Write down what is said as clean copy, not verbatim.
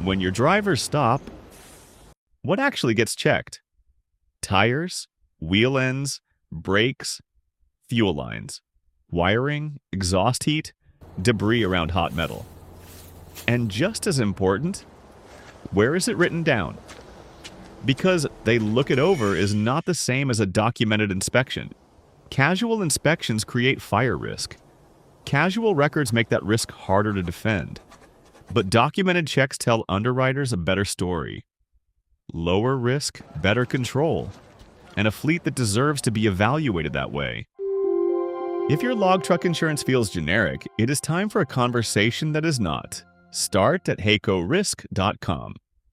When your drivers stop, what actually gets checked? Tires, wheel ends, brakes, fuel lines, wiring, exhaust heat, debris around hot metal. And just as important, where is it written down? Because they look it over is not the same as a documented inspection. Casual inspections create fire risk. Casual records make that risk harder to defend. But documented checks tell underwriters a better story. Lower risk, better control, and a fleet that deserves to be evaluated that way. If your log truck insurance feels generic, it is time for a conversation that is not. Start at hakorisk.com.